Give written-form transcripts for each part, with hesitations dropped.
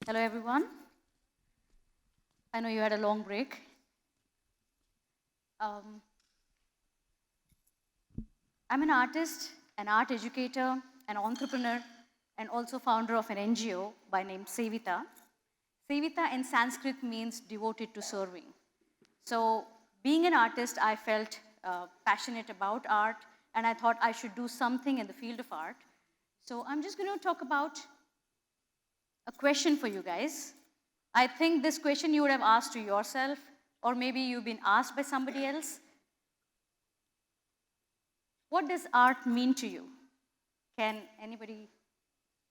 Hello, everyone. I know you had a long break. Um, I'm an artist, an art educator, an entrepreneur, and also founder of an NGO by name Sevita. Sevita in Sanskrit means devoted to serving. So, being an artist, I felt passionate about art, and I thought I should do something in the field of art. So, I'm just going to talk about a question for you guys. I think this question you would have asked to yourself, or maybe you've been asked by somebody else. What does art mean to you? Can anybody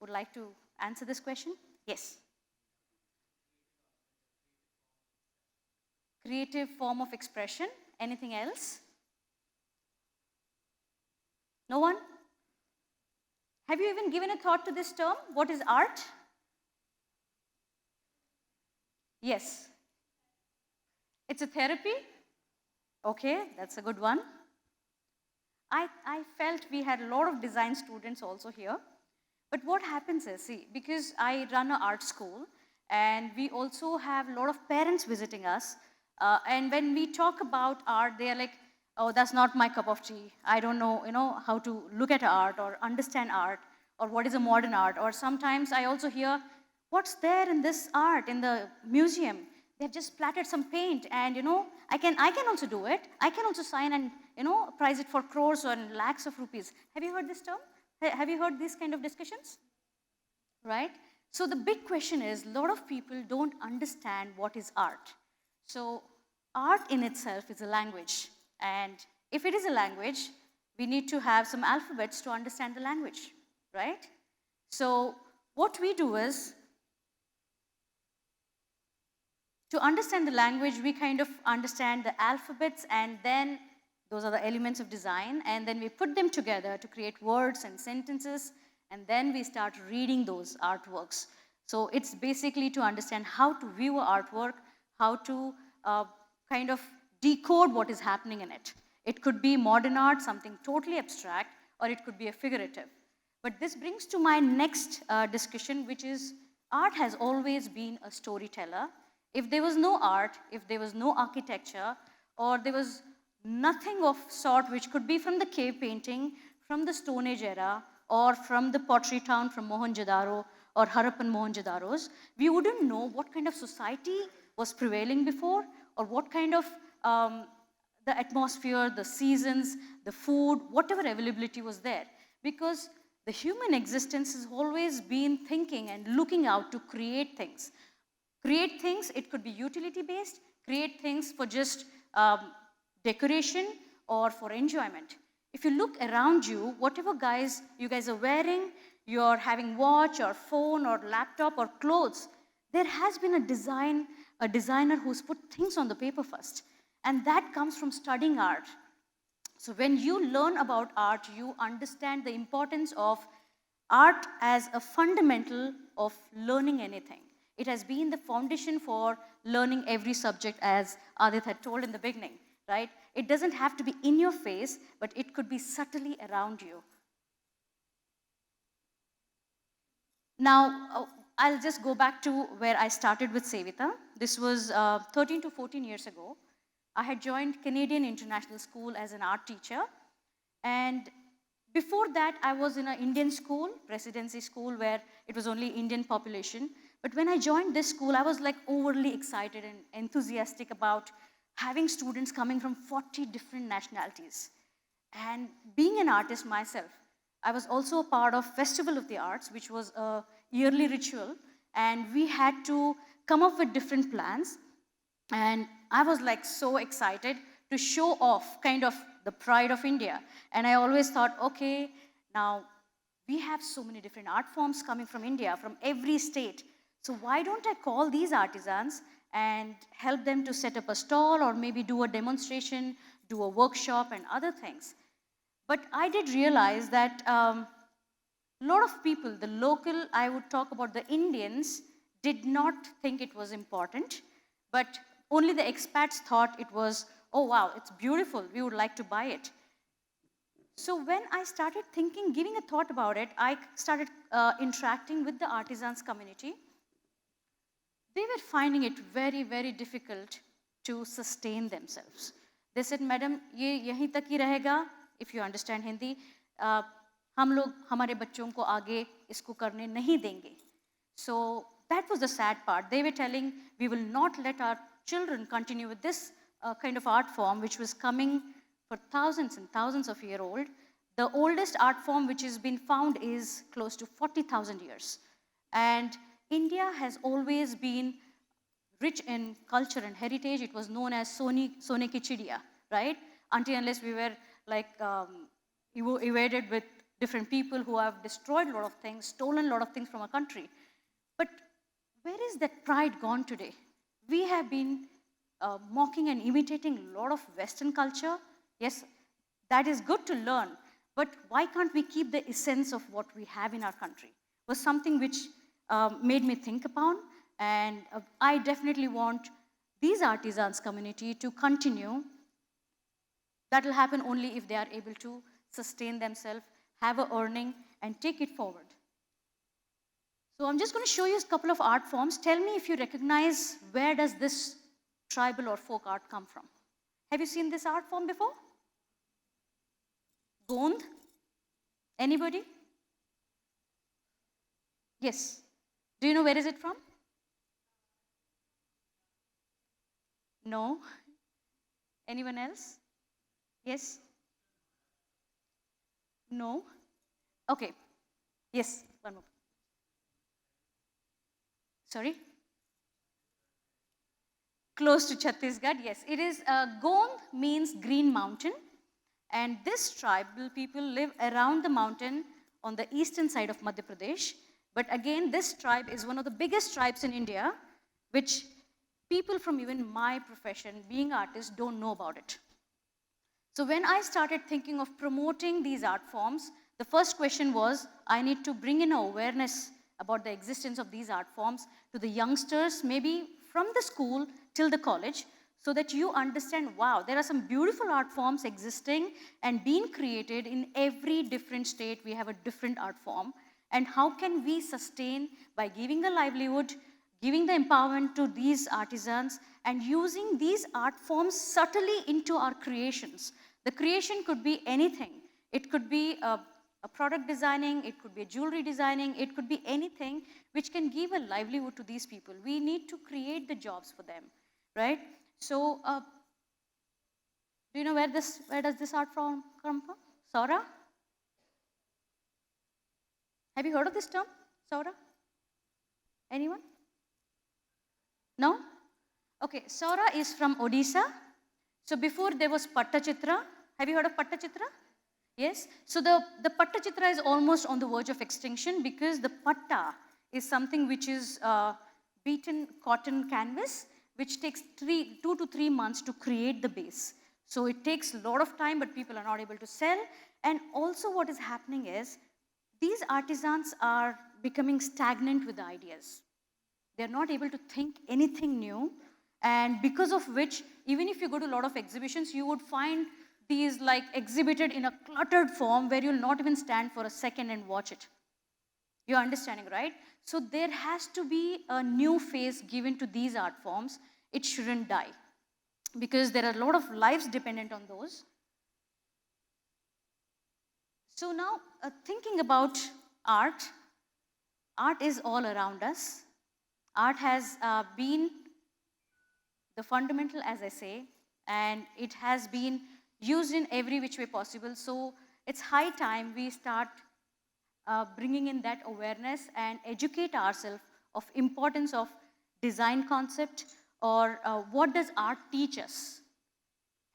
would like to answer this question? Yes. Creative form of expression. Anything else? No one? Have you even given a thought to this term? What is art? Yes. It's a therapy? Okay, that's a good one. I felt we had a lot of design students also here. But what happens is, see, because I run an art school and we also have a lot of parents visiting us. And when we talk about art, they are like, oh, that's not my cup of tea. I don't know, how to look at art or understand art or what is a modern art. Or sometimes I also hear, what's there in this art in the museum? They've just splattered some paint and, I can also do it. I can also sign and, price it for crores and lakhs of rupees. Have you heard this term? Have you heard these kind of discussions? Right? So the big question is, a lot of people don't understand what is art. So art in itself is a language. And if it is a language, we need to have some alphabets to understand the language, right? So what we do is, to understand the language, we kind of understand the alphabets, and then those are the elements of design, and then we put them together to create words and sentences, and then we start reading those artworks. So it's basically to understand how to view an artwork, how to kind of decode what is happening in it. It could be modern art, something totally abstract, or it could be a figurative. But this brings to my next discussion, which is art has always been a storyteller. If there was no art, if there was no architecture, or there was nothing of sort which could be from the cave painting, from the Stone Age era, or from the pottery town from Mohenjo-daro or Harappan Mohenjo-daros, we wouldn't know what kind of society was prevailing before, or what kind of the atmosphere, the seasons, the food, whatever availability was there. Because the human existence has always been thinking and looking out to create things. Create things, it could be utility based, create things for just decoration or for enjoyment. If you look around you, whatever you guys are wearing, you're having watch or phone or laptop or clothes, there has been a designer who's put things on the paper first. And that comes from studying art. So when you learn about art, you understand the importance of art as a fundamental of learning anything. It has been the foundation for learning every subject, as Adit had told in the beginning, right? It doesn't have to be in your face, but it could be subtly around you. Now, I'll just go back to where I started with Sevita. This was 13 to 14 years ago. I had joined Canadian International School as an art teacher. And before that, I was in an Indian school, residency school, where it was only Indian population. But when I joined this school, I was like overly excited and enthusiastic about having students coming from 40 different nationalities. And being an artist myself, I was also a part of Festival of the Arts, which was a yearly ritual. And we had to come up with different plans. And I was like so excited to show off kind of the pride of India. And I always thought, okay, now we have so many different art forms coming from India, from every state. So why don't I call these artisans and help them to set up a stall or maybe do a demonstration, do a workshop and other things. But I did realize that a lot of people, the local, I would talk about the Indians, did not think it was important, but only the expats thought it was, oh wow, it's beautiful, we would like to buy it. So when I started thinking, giving a thought about it, I started interacting with the artisans community. they were finding it very, very difficult to sustain themselves. They said, Madam, ये यहीं तक ही रहेगा, if you understand Hindi, हम लोग हमारे बच्चों को आगे इसको करने नहीं देंगे. So that was the sad part. They were telling, we will not let our children continue with this kind of art form, which was coming for thousands and thousands of years old. The oldest art form which has been found is close to 40,000 years. And India has always been rich in culture and heritage. It was known as Sone Ki Chidiya, right? Until unless we were like evaded with different people who have destroyed a lot of things, stolen a lot of things from our country. But where is that pride gone today? We have been mocking and imitating a lot of Western culture. Yes, that is good to learn, but why can't we keep the essence of what we have in our country? Was something which made me think upon, and I definitely want these artisans community to continue. That will happen only if they are able to sustain themselves, have a earning, and take it forward. So I'm just going to show you a couple of art forms. Tell me if you recognize where does this tribal or folk art come from. Have you seen this art form before? Gond? Anybody? Yes. Do you know where is it from? No? Anyone else? Yes? No? Okay. Yes, one more. Sorry? Close to Chhattisgarh, yes. It is, Gond means green mountain. And this tribal people live around the mountain on the eastern side of Madhya Pradesh. But again, this tribe is one of the biggest tribes in India, which people from even my profession, being artists, don't know about it. So when I started thinking of promoting these art forms, the first question was, I need to bring in awareness about the existence of these art forms to the youngsters, maybe from the school till the college, so that you understand, wow, there are some beautiful art forms existing and being created in every different state. We have a different art form. And how can we sustain by giving a livelihood, giving the empowerment to these artisans, and using these art forms subtly into our creations. The creation could be anything. It could be a product designing, it could be a jewelry designing, it could be anything which can give a livelihood to these people. We need to create the jobs for them, right? So, do you know where does this art form come from? Saura? Have you heard of this term, Saura? Anyone? No? Okay, Saura is from Odisha. So before there was Pattachitra. Have you heard of Pattachitra? Yes. So the Pattachitra is almost on the verge of extinction because the patta is something which is beaten cotton canvas, which takes 2 to 3 months to create the base. So it takes a lot of time, but people are not able to sell. And also what is happening is, these artisans are becoming stagnant with the ideas. They're not able to think anything new. And because of which, even if you go to a lot of exhibitions, you would find these like exhibited in a cluttered form where you'll not even stand for a second and watch it. You're understanding, right? So there has to be a new face given to these art forms. It shouldn't die because there are a lot of lives dependent on those. So now thinking about art, art is all around us. Art has been the fundamental, as I say, and it has been used in every which way possible. So it's high time we start bringing in that awareness and educate ourselves of importance of design concept or what does art teach us.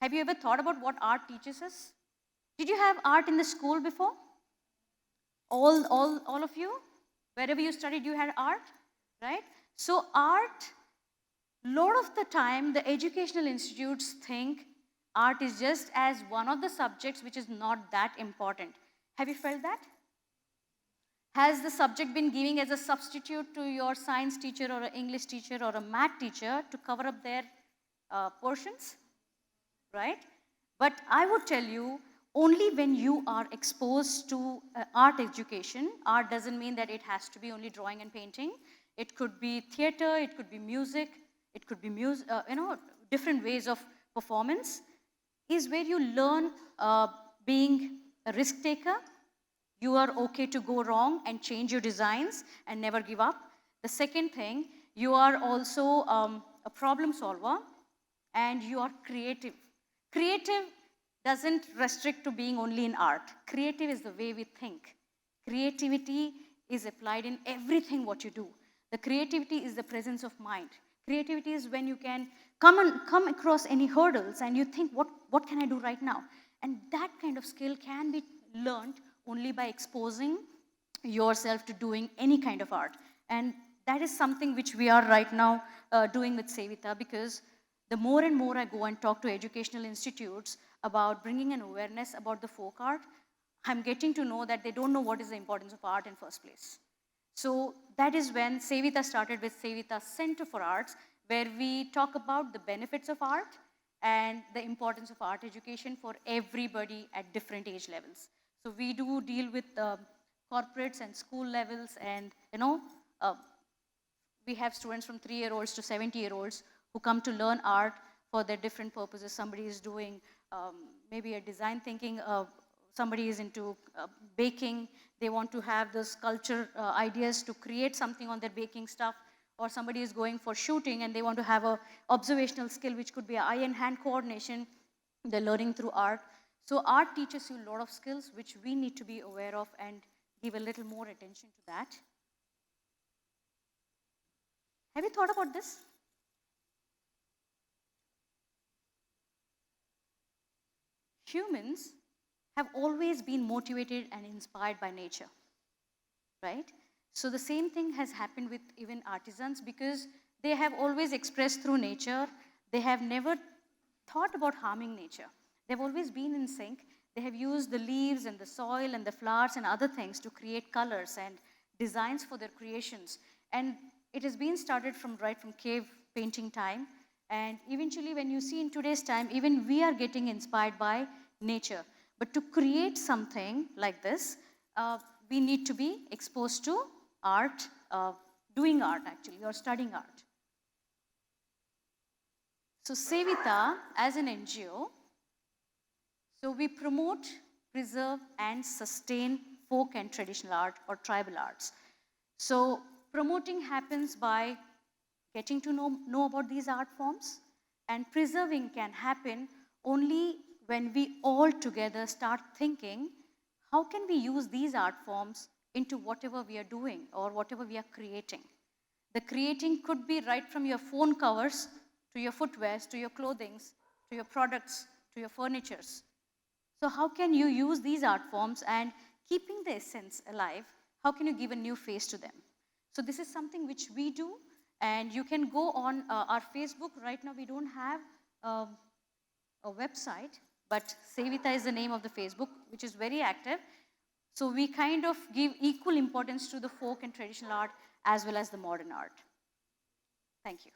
Have you ever thought about what art teaches us? Did you have art in the school before? All of you? Wherever you studied, you had art, right? So art, lot of the time, the educational institutes think art is just as one of the subjects which is not that important. Have you felt that? Has the subject been given as a substitute to your science teacher or an English teacher or a math teacher to cover up their portions, right? But I would tell you, only when you are exposed to art education, art doesn't mean that it has to be only drawing and painting. it could be theater, it could be music, it could be different ways of performance, is where you learn being a risk taker. You are okay to go wrong and change your designs and never give up. The second thing, you are also a problem solver and you are creative. Creative doesn't restrict to being only in art. Creative is the way we think. Creativity is applied in everything what you do. The creativity is the presence of mind. Creativity is when you can come across any hurdles and you think, what can I do right now? And that kind of skill can be learned only by exposing yourself to doing any kind of art. And that is something which we are right now doing with Sevita, because the more and more I go and talk to educational institutes about bringing an awareness about the folk art, I'm getting to know that they don't know what is the importance of art in first place. So that is when Sevita started with Sevita Center for Arts, where we talk about the benefits of art and the importance of art education for everybody at different age levels. So we do deal with corporates and school levels, and we have students from 3-year-olds to 70-year-olds who come to learn art for their different purposes. Somebody is doing maybe a design thinking, somebody is into baking, they want to have those culture ideas to create something on their baking stuff, or somebody is going for shooting and they want to have a observational skill which could be eye and hand coordination, they're learning through art. So art teaches you a lot of skills which we need to be aware of and give a little more attention to that. Have you thought about this? Humans have always been motivated and inspired by nature, right? So the same thing has happened with even artisans, because they have always expressed through nature. They have never thought about harming nature. They've always been in sync. They have used the leaves and the soil and the flowers and other things to create colors and designs for their creations. And it has been started from right from cave painting time. And eventually, when you see in today's time, even we are getting inspired by nature. But to create something like this, we need to be exposed to art, doing art actually, or studying art. So Sevita, as an NGO, so we promote, preserve, and sustain folk and traditional art or tribal arts. So promoting happens by getting to know about these art forms, and preserving can happen only when we all together start thinking, how can we use these art forms into whatever we are doing or whatever we are creating? The creating could be right from your phone covers to your footwears, to your clothings, to your products, to your furnitures. So how can you use these art forms, and keeping the essence alive, how can you give a new face to them? So this is something which we do, and you can go on our Facebook. Right now we don't have a website, but Sevita is the name of the Facebook, which is very active. So we kind of give equal importance to the folk and traditional art as well as the modern art. Thank you.